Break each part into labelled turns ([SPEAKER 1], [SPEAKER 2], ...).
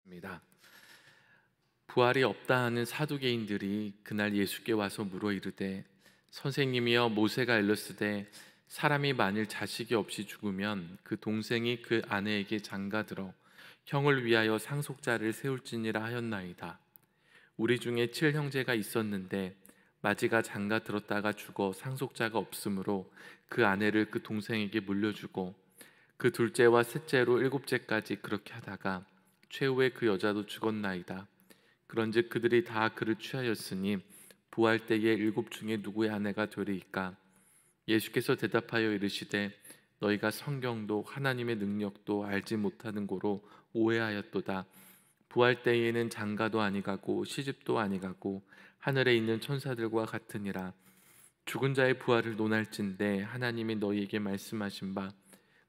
[SPEAKER 1] 입니다. 부활이 없다 하는 사두개인들이 그날 예수께 와서 물어 이르되, 선생님이여, 모세가 일렀으되 사람이 만일 자식이 없이 죽으면 그 동생이 그 아내에게 장가들어 형을 위하여 상속자를 세울지니라 하였나이다. 우리 중에 칠형제가 있었는데 마지가 장가들었다가 죽어 상속자가 없으므로 그 아내를 그 동생에게 물려주고 그 둘째와 셋째로 일곱째까지 그렇게 하다가 최후에 그 여자도 죽었나이다. 그런즉 그들이 다 그를 취하였으니 부활 때에 일곱 중에 누구의 아내가 되리이까? 예수께서 대답하여 이르시되, 너희가 성경도 하나님의 능력도 알지 못하는 고로 오해하였도다. 부활 때에는 장가도 아니가고 시집도 아니가고 하늘에 있는 천사들과 같으니라. 죽은 자의 부활을 논할진대 하나님이 너희에게 말씀하신 바,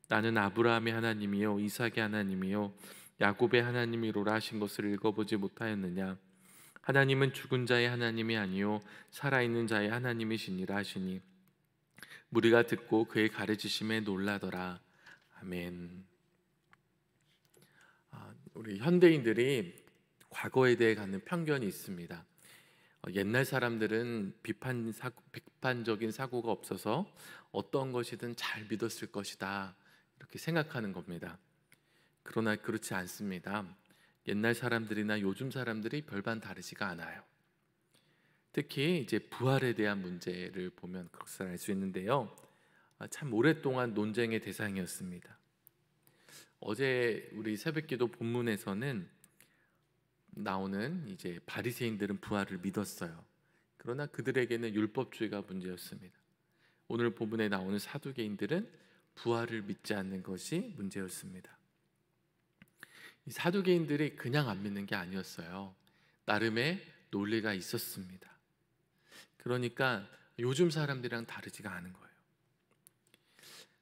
[SPEAKER 1] 나는 아브라함의 하나님이요 이삭의 하나님이요 야곱의 하나님이로라 하신 것을 읽어보지 못하였느냐? 하나님은 죽은 자의 하나님이 아니요 살아있는 자의 하나님이시니라 하시니 무리가 듣고 그의 가르치심에 놀라더라. 아멘. 우리 현대인들이 과거에 대해 갖는 편견이 있습니다. 옛날 사람들은 비판적인 사고가 없어서 어떤 것이든 잘 믿었을 것이다, 이렇게 생각하는 겁니다. 그러나 그렇지 않습니다. 옛날 사람들이나 요즘 사람들이 별반 다르지가 않아요. 특히 이제 부활에 대한 문제를 보면 그것을 알 수 있는데요. 참 오랫동안 논쟁의 대상이었습니다. 어제 우리 새벽기도 본문에서는 나오는 이제 바리새인들은 부활을 믿었어요. 그러나 그들에게는 율법주의가 문제였습니다. 오늘 본문에 나오는 사두개인들은 부활을 믿지 않는 것이 문제였습니다. 이 사두개인들이 그냥 안 믿는 게 아니었어요. 나름의 논리가 있었습니다. 그러니까 요즘 사람들이랑 다르지가 않은 거예요.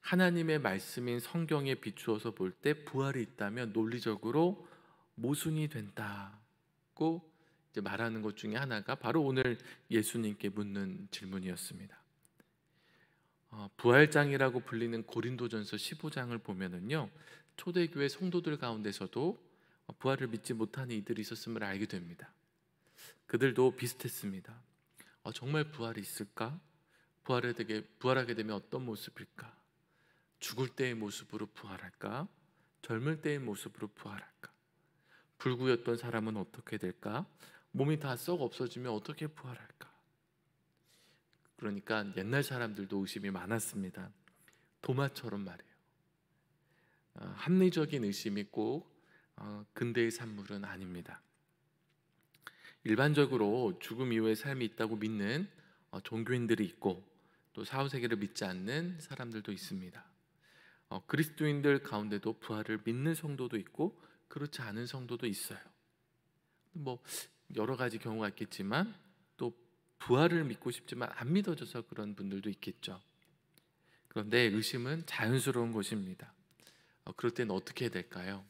[SPEAKER 1] 하나님의 말씀인 성경에 비추어서 볼 때 부활이 있다면 논리적으로 모순이 된다고 이제 말하는 것 중에 하나가 바로 오늘 예수님께 묻는 질문이었습니다. 부활장이라고 불리는 고린도전서 15장을 보면은요, 초대교회 성도들 가운데서도 부활을 믿지 못하는 이들이 있었음을 알게 됩니다. 그들도 비슷했습니다. 정말 부활이 있을까? 부활하게 되면 어떤 모습일까? 죽을 때의 모습으로 부활할까? 젊을 때의 모습으로 부활할까? 불구였던 사람은 어떻게 될까? 몸이 다 썩 없어지면 어떻게 부활할까? 그러니까 옛날 사람들도 의심이 많았습니다. 도마처럼 말이에요. 합리적인 의심이 꼭 근대의 산물은 아닙니다. 일반적으로 죽음 이후의 삶이 있다고 믿는 종교인들이 있고, 또 사후세계를 믿지 않는 사람들도 있습니다. 그리스도인들 가운데도 부활을 믿는 성도도 있고 그렇지 않은 성도도 있어요. 뭐 여러 가지 경우가 있겠지만 또 부활을 믿고 싶지만 안 믿어져서 그런 분들도 있겠죠. 그런데 의심은 자연스러운 것입니다. 그럴 때는 어떻게 해야 될까요?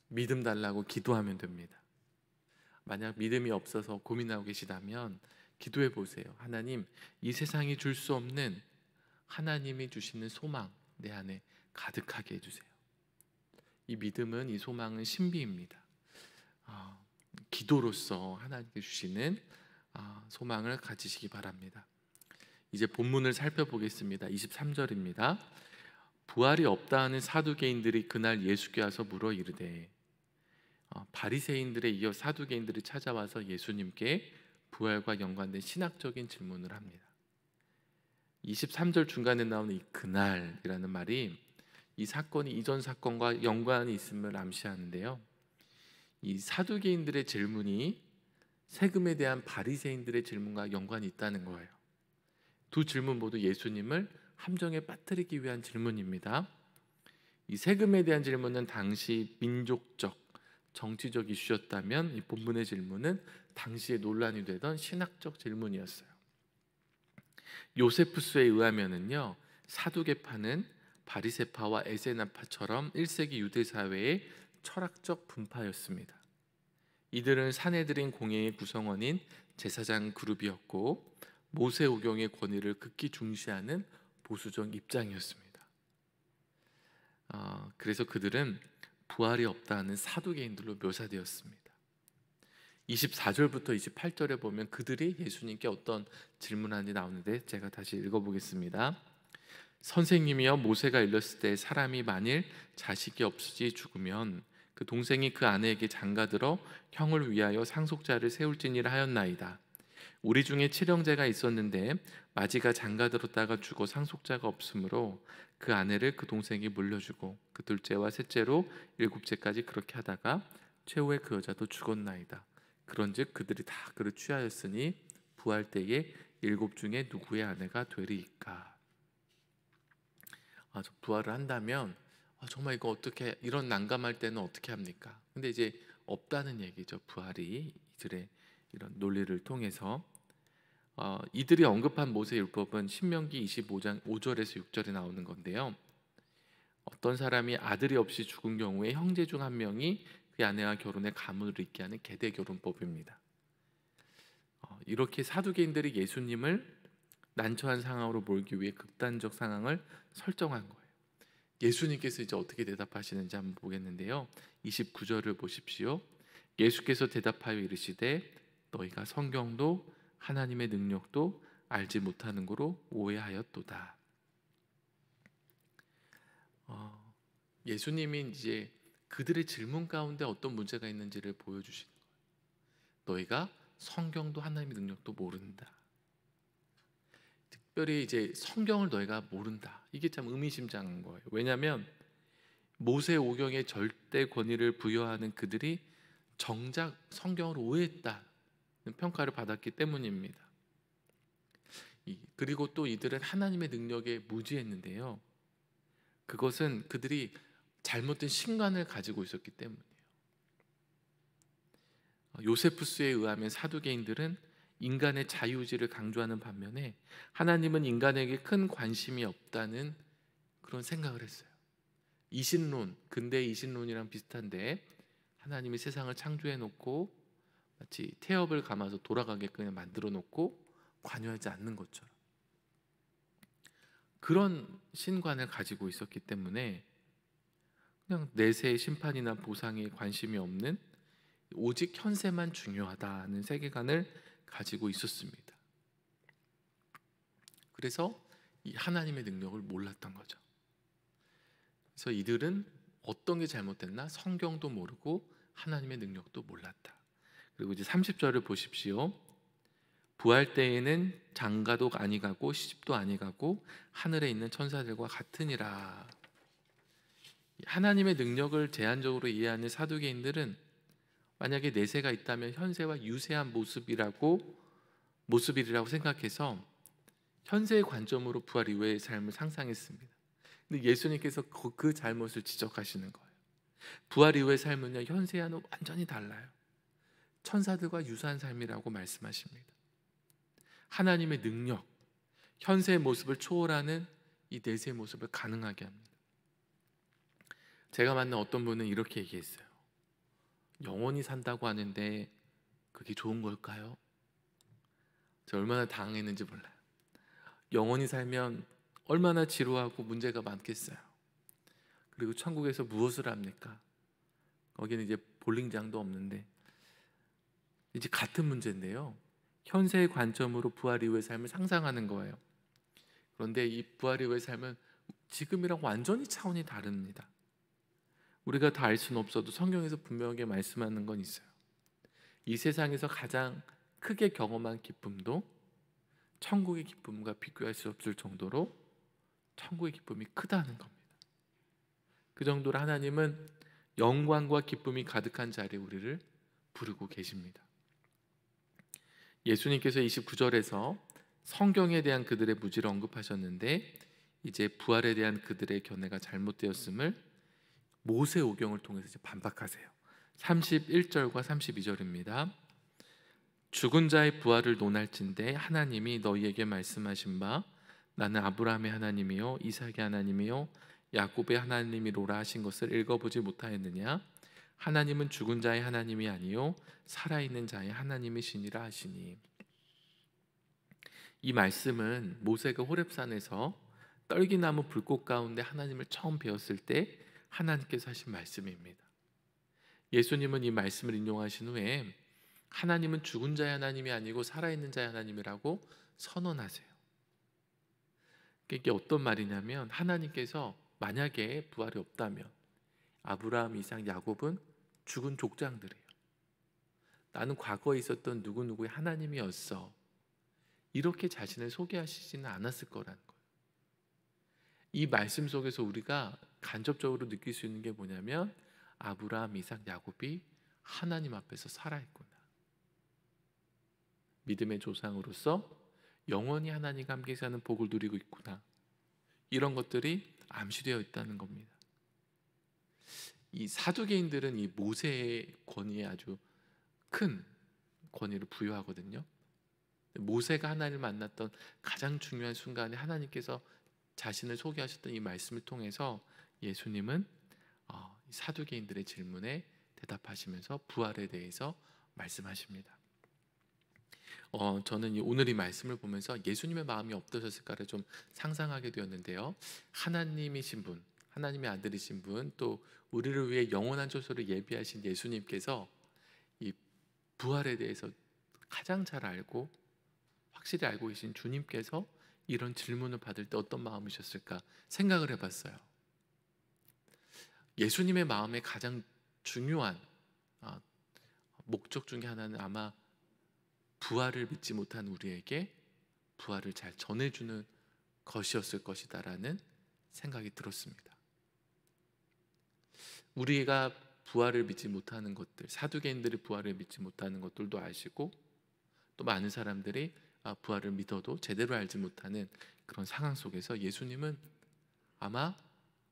[SPEAKER 1] 믿음 달라고 기도하면 됩니다. 만약 믿음이 없어서 고민하고 계시다면 기도해 보세요. 하나님, 이 세상이 줄 수 없는 하나님이 주시는 소망 내 안에 가득하게 해주세요. 이 믿음은, 이 소망은 신비입니다. 기도로서 하나님께 주시는 소망을 가지시기 바랍니다. 이제 본문을 살펴보겠습니다. 23절입니다. 부활이 없다 하는 사두개인들이 그날 예수께 와서 물어 이르되, 바리새인들에 이어 사두개인들이 찾아와서 예수님께 부활과 연관된 신학적인 질문을 합니다. 23절 중간에 나오는 이 그날이라는 말이 이 사건이 이전 사건과 연관이 있음을 암시하는데요, 이 사두개인들의 질문이 세금에 대한 바리새인들의 질문과 연관이 있다는 거예요. 두 질문 모두 예수님을 함정에 빠뜨리기 위한 질문입니다. 이 세금에 대한 질문은 당시 민족적, 정치적 이슈였다면, 이 본문의 질문은 당시에 논란이 되던 신학적 질문이었어요. 요세푸스에 의하면은요, 사두개파는 바리새파와 에세나파처럼 1세기 유대 사회의 철학적 분파였습니다. 이들은 사내들인 공회의 구성원인 제사장 그룹이었고 모세오경의 권위를 극히 중시하는 보수적 입장이었습니다. 그래서 그들은 부활이 없다는 사두개인들로 묘사되었습니다. 24절부터 28절에 보면 그들이 예수님께 어떤 질문하는지 나오는데 제가 다시 읽어보겠습니다. 선생님이여, 모세가 일렀을 때 사람이 만일 자식이 없이 죽으면 그 동생이 그 아내에게 장가들어 형을 위하여 상속자를 세울지니라 하였나이다. 우리 중에 칠형제가 있었는데 마지가 장가들었다가 죽어 상속자가 없으므로 그 아내를 그 동생이 물려주고 그 둘째와 셋째로 일곱째까지 그렇게 하다가 최후에 그 여자도 죽었나이다. 그런즉 그들이 다 그를 취하였으니 부활 때에 일곱 중에 누구의 아내가 되리이까. 저 부활을 한다면 정말 이거 어떻게, 이런 난감할 때는 어떻게 합니까? 근데 이제 없다는 얘기죠. 부활이 이들의 이런 논리를 통해서 이들이 언급한 모세율법은 신명기 25장 5절에서 6절에 나오는 건데요. 어떤 사람이 아들이 없이 죽은 경우에 형제 중 한 명이 그 아내와 결혼해 가문을 잇게 하는 계대결혼법입니다. 이렇게 사두개인들이 예수님을 난처한 상황으로 몰기 위해 극단적 상황을 설정한 거예요. 예수님께서 이제 어떻게 대답하시는지 한번 보겠는데요. 29절을 보십시오. 예수께서 대답하여 이르시되 너희가 성경도 하나님의 능력도 알지 못하는 거로 오해하였도다. 예수님이 이제 그들의 질문 가운데 어떤 문제가 있는지를 보여주시는 거예요. 너희가 성경도 하나님의 능력도 모른다. 특별히 이제 성경을 너희가 모른다. 이게 참 의미심장한 거예요. 왜냐하면 모세 오경의 절대 권위를 부여하는 그들이 정작 성경을 오해했다는 평가를 받았기 때문입니다. 그리고 또 이들은 하나님의 능력에 무지했는데요. 그것은 그들이 잘못된 신관을 가지고 있었기 때문이에요. 요세푸스에 의하면 사두개인들은 인간의 자유의지를 강조하는 반면에 하나님은 인간에게 큰 관심이 없다는 그런 생각을 했어요. 이신론, 근대의 이신론이랑 비슷한데 하나님이 세상을 창조해 놓고 마치 태엽을 감아서 돌아가게끔 만들어 놓고 관여하지 않는 것처럼 그런 신관을 가지고 있었기 때문에 그냥 내세의 심판이나 보상에 관심이 없는 오직 현세만 중요하다는 세계관을 가지고 있었습니다. 그래서 이 하나님의 능력을 몰랐던 거죠. 그래서 이들은 어떤 게 잘못됐나? 성경도 모르고 하나님의 능력도 몰랐다. 그리고 이제 30절을 보십시오. 부활 때에는 장가도 아니 가고 시집도 아니 가고 하늘에 있는 천사들과 같으니라. 하나님의 능력을 제한적으로 이해하는 사두개인들은 만약에 내세가 있다면 현세와 유세한 모습이라고 생각해서 현세의 관점으로 부활 이후의 삶을 상상했습니다. 근데 예수님께서 그 잘못을 지적하시는 거예요. 부활 이후의 삶은요, 현세와는 완전히 달라요. 천사들과 유사한 삶이라고 말씀하십니다. 하나님의 능력, 현세의 모습을 초월하는 이 내세의 모습을 가능하게 합니다. 제가 만난 어떤 분은 이렇게 얘기했어요. 영원히 산다고 하는데 그게 좋은 걸까요? 저 얼마나 당황했는지 몰라요. 영원히 살면 얼마나 지루하고 문제가 많겠어요. 그리고 천국에서 무엇을 합니까? 거기는 이제 볼링장도 없는데 이제 같은 문제인데요. 현세의 관점으로 부활 이후의 삶을 상상하는 거예요. 그런데 이 부활 이후의 삶은 지금이랑 완전히 차원이 다릅니다. 우리가 다 알 수는 없어도 성경에서 분명하게 말씀하는 건 있어요. 이 세상에서 가장 크게 경험한 기쁨도 천국의 기쁨과 비교할 수 없을 정도로 천국의 기쁨이 크다는 겁니다. 그 정도로 하나님은 영광과 기쁨이 가득한 자리에 우리를 부르고 계십니다. 예수님께서 29절에서 성경에 대한 그들의 무지를 언급하셨는데 이제 부활에 대한 그들의 견해가 잘못되었음을 모세 오경을 통해서 이제 반박하세요. 31절과 32절입니다. 죽은 자의 부활을 논할진대 하나님이 너희에게 말씀하신 바 나는 아브라함의 하나님이요 이삭의 하나님이요 야곱의 하나님이로라 하신 것을 읽어보지 못하였느냐? 하나님은 죽은 자의 하나님이 아니요 살아있는 자의 하나님이시니라 하시니. 이 말씀은 모세가 호렙산에서 떨기나무 불꽃 가운데 하나님을 처음 배웠을 때 하나님께서 하신 말씀입니다. 예수님은 이 말씀을 인용하신 후에 하나님은 죽은 자의 하나님이 아니고 살아있는 자의 하나님이라고 선언하세요. 이게 어떤 말이냐면, 하나님께서 만약에 부활이 없다면 아브라함, 이삭, 야곱은 죽은 족장들이에요. 나는 과거에 있었던 누구누구의 하나님이었어, 이렇게 자신을 소개하시지는 않았을 거라는 거예요. 이 말씀 속에서 우리가 간접적으로 느낄 수 있는 게 뭐냐면, 아브라함, 이삭, 야곱이 하나님 앞에서 살아있구나, 믿음의 조상으로서 영원히 하나님과 함께 사는 복을 누리고 있구나, 이런 것들이 암시되어 있다는 겁니다. 이 사두개인들은 이 모세의 권위에 아주 큰 권위를 부여하거든요. 모세가 하나님을 만났던 가장 중요한 순간에 하나님께서 자신을 소개하셨던 이 말씀을 통해서 예수님은 사두개인들의 질문에 대답하시면서 부활에 대해서 말씀하십니다. 저는 오늘 이 말씀을 보면서 예수님의 마음이 어떠셨을까를 좀 상상하게 되었는데요. 하나님이신 분, 하나님의 아들이신 분, 또 우리를 위해 영원한 조소를 예비하신 예수님께서 이 부활에 대해서 가장 잘 알고 확실히 알고 계신 주님께서 이런 질문을 받을 때 어떤 마음이셨을까 생각을 해봤어요. 예수님의 마음의 가장 중요한 목적 중에 하나는 아마 부활을 믿지 못한 우리에게 부활을 잘 전해주는 것이었을 것이다라는 생각이 들었습니다. 우리가 부활을 믿지 못하는 것들, 사두개인들이 부활을 믿지 못하는 것들도 아시고, 또 많은 사람들이 부활을 믿어도 제대로 알지 못하는 그런 상황 속에서 예수님은 아마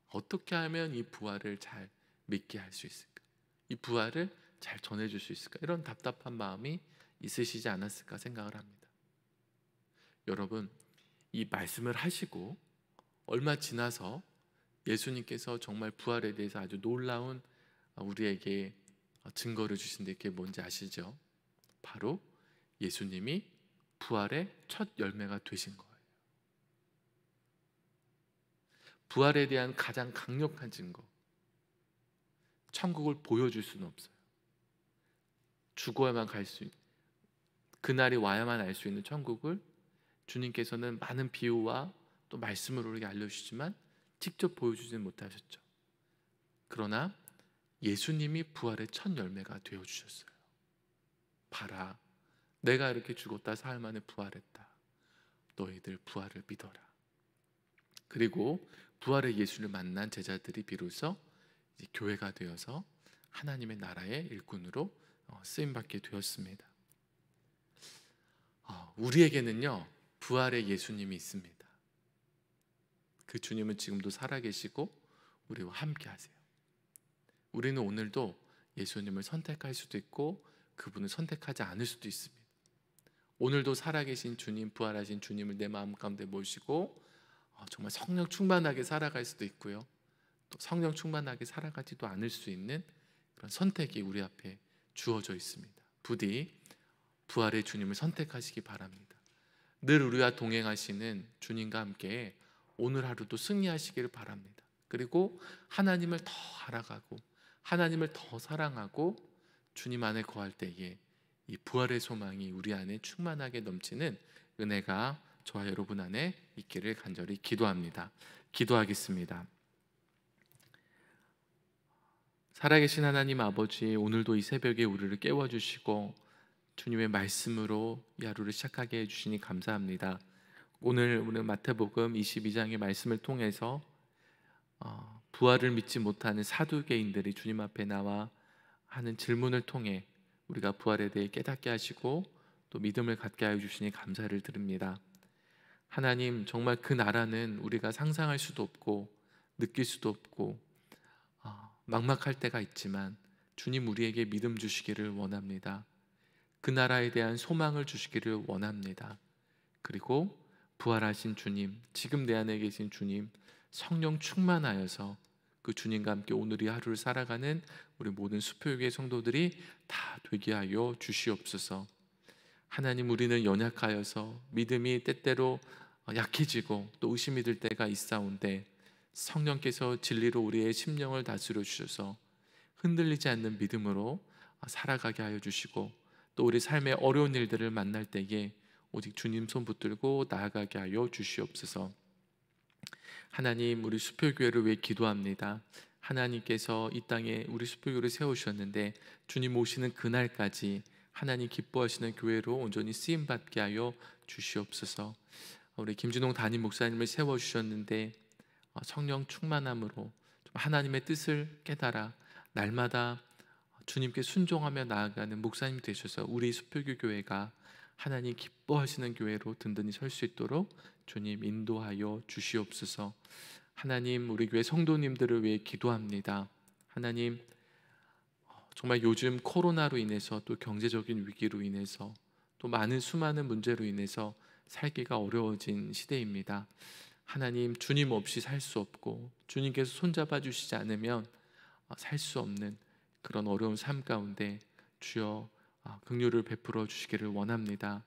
[SPEAKER 1] 어떻게 하면 이 부활을 잘 믿게 할 수 있을까, 이 부활을 잘 전해줄 수 있을까, 이런 답답한 마음이 있으시지 않았을까 생각을 합니다. 여러분, 이 말씀을 하시고 얼마 지나서 예수님께서 정말 부활에 대해서 아주 놀라운 우리에게 증거를 주신데, 그게 뭔지 아시죠? 바로 예수님이 부활의 첫 열매가 되신 거예요. 부활에 대한 가장 강력한 증거, 천국을 보여줄 수는 없어요. 죽어야만 갈 수 있는, 그날이 와야만 알 수 있는 천국을 주님께서는 많은 비유와 또 말씀으로 우리에게 알려주시지만 직접 보여주지는 못하셨죠. 그러나 예수님이 부활의 첫 열매가 되어주셨어요. 봐라, 내가 이렇게 죽었다 사흘 만에 부활했다, 너희들 부활을 믿어라. 그리고 부활의 예수를 만난 제자들이 비로소 이제 교회가 되어서 하나님의 나라의 일꾼으로 쓰임받게 되었습니다. 우리에게는요, 부활의 예수님이 있습니다. 그 주님은 지금도 살아계시고 우리와 함께 하세요. 우리는 오늘도 예수님을 선택할 수도 있고 그분을 선택하지 않을 수도 있습니다. 오늘도 살아계신 주님, 부활하신 주님을 내 마음 가운데 모시고 정말 성령 충만하게 살아갈 수도 있고요, 또 성령 충만하게 살아가지도 않을 수 있는 그런 선택이 우리 앞에 주어져 있습니다. 부디 부활의 주님을 선택하시기 바랍니다. 늘 우리와 동행하시는 주님과 함께 오늘 하루도 승리하시기를 바랍니다. 그리고 하나님을 더 알아가고 하나님을 더 사랑하고 주님 안에 거할 때에 이 부활의 소망이 우리 안에 충만하게 넘치는 은혜가 저와 여러분 안에 있기를 간절히 기도합니다. 기도하겠습니다. 살아계신 하나님 아버지, 오늘도 이 새벽에 우리를 깨워주시고 주님의 말씀으로 이 하루를 시작하게 해주시니 감사합니다. 오늘 마태복음 22장의 말씀을 통해서 부활을 믿지 못하는 사두개인들이 주님 앞에 나와 하는 질문을 통해 우리가 부활에 대해 깨닫게 하시고 또 믿음을 갖게 하여 주시니 감사를 드립니다. 하나님, 정말 그 나라는 우리가 상상할 수도 없고 느낄 수도 없고 막막할 때가 있지만 주님, 우리에게 믿음 주시기를 원합니다. 그 나라에 대한 소망을 주시기를 원합니다. 그리고 부활하신 주님, 지금 내 안에 계신 주님, 성령 충만하여서 그 주님과 함께 오늘 이 하루를 살아가는 우리 모든 수표교회 성도들이 다 되게 하여 주시옵소서. 하나님, 우리는 연약하여서 믿음이 때때로 약해지고 또 의심이 들 때가 있사온데 성령께서 진리로 우리의 심령을 다스려 주셔서 흔들리지 않는 믿음으로 살아가게 하여 주시고, 또 우리 삶의 어려운 일들을 만날 때에 오직 주님 손 붙들고 나아가게 하여 주시옵소서. 하나님, 우리 수표교회를 위해 기도합니다. 하나님께서 이 땅에 우리 수표교회를 세우셨는데 주님 오시는 그날까지 하나님 기뻐하시는 교회로 온전히 쓰임받게 하여 주시옵소서. 우리 김진홍 담임 목사님을 세워주셨는데 성령 충만함으로 좀 하나님의 뜻을 깨달아 날마다 주님께 순종하며 나아가는 목사님 되셔서 우리 수표교 교회가 하나님 기뻐하시는 교회로 든든히 설 수 있도록 주님 인도하여 주시옵소서. 하나님, 우리 교회 성도님들을 위해 기도합니다. 하나님, 정말 요즘 코로나로 인해서 또 경제적인 위기로 인해서 또 많은 수많은 문제로 인해서 살기가 어려워진 시대입니다. 하나님, 주님 없이 살 수 없고 주님께서 손잡아 주시지 않으면 살 수 없는 그런 어려운 삶 가운데 주여 긍휼을 베풀어 주시기를 원합니다.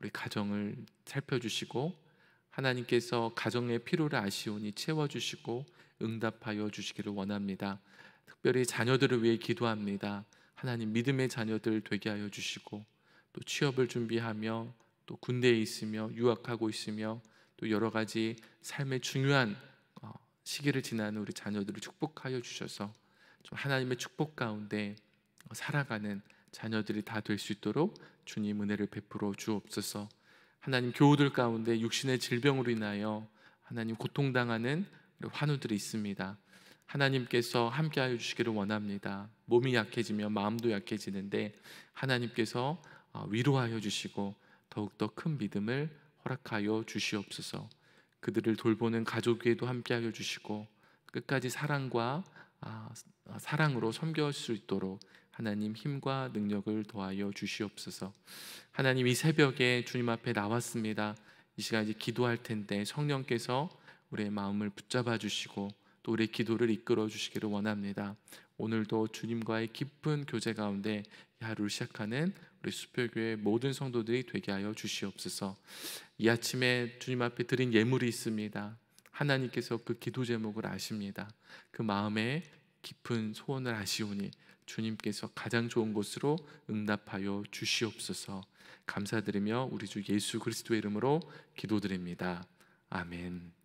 [SPEAKER 1] 우리 가정을 살펴주시고 하나님께서 가정의 필요를 아시오니 채워주시고 응답하여 주시기를 원합니다. 특별히 자녀들을 위해 기도합니다. 하나님, 믿음의 자녀들 되게 하여 주시고 또 취업을 준비하며 또 군대에 있으며 유학하고 있으며 또 여러 가지 삶의 중요한 시기를 지나는 우리 자녀들을 축복하여 주셔서 좀 하나님의 축복 가운데 살아가는 자녀들이 다 될 수 있도록 주님 은혜를 베풀어 주옵소서. 하나님, 교우들 가운데 육신의 질병으로 인하여 하나님 고통당하는 우리 환우들이 있습니다. 하나님께서 함께하여 주시기를 원합니다. 몸이 약해지며 마음도 약해지는데 하나님께서 위로하여 주시고 더욱더 큰 믿음을 허락하여 주시옵소서. 그들을 돌보는 가족에도 함께하여 주시고 끝까지 사랑으로 섬길 수 있도록 하나님 힘과 능력을 더하여 주시옵소서. 하나님, 이 새벽에 주님 앞에 나왔습니다. 이 시간 이제 기도할 텐데 성령께서 우리의 마음을 붙잡아 주시고 또 우리의 기도를 이끌어 주시기를 원합니다. 오늘도 주님과의 깊은 교제 가운데 이 하루를 시작하는 우리 수표교회 모든 성도들이 되게 하여 주시옵소서. 이 아침에 주님 앞에 드린 예물이 있습니다. 하나님께서 그 기도 제목을 아십니다. 그 마음에 깊은 소원을 아시오니 주님께서 가장 좋은 곳으로 응답하여 주시옵소서. 감사드리며 우리 주 예수 그리스도의 이름으로 기도드립니다. 아멘.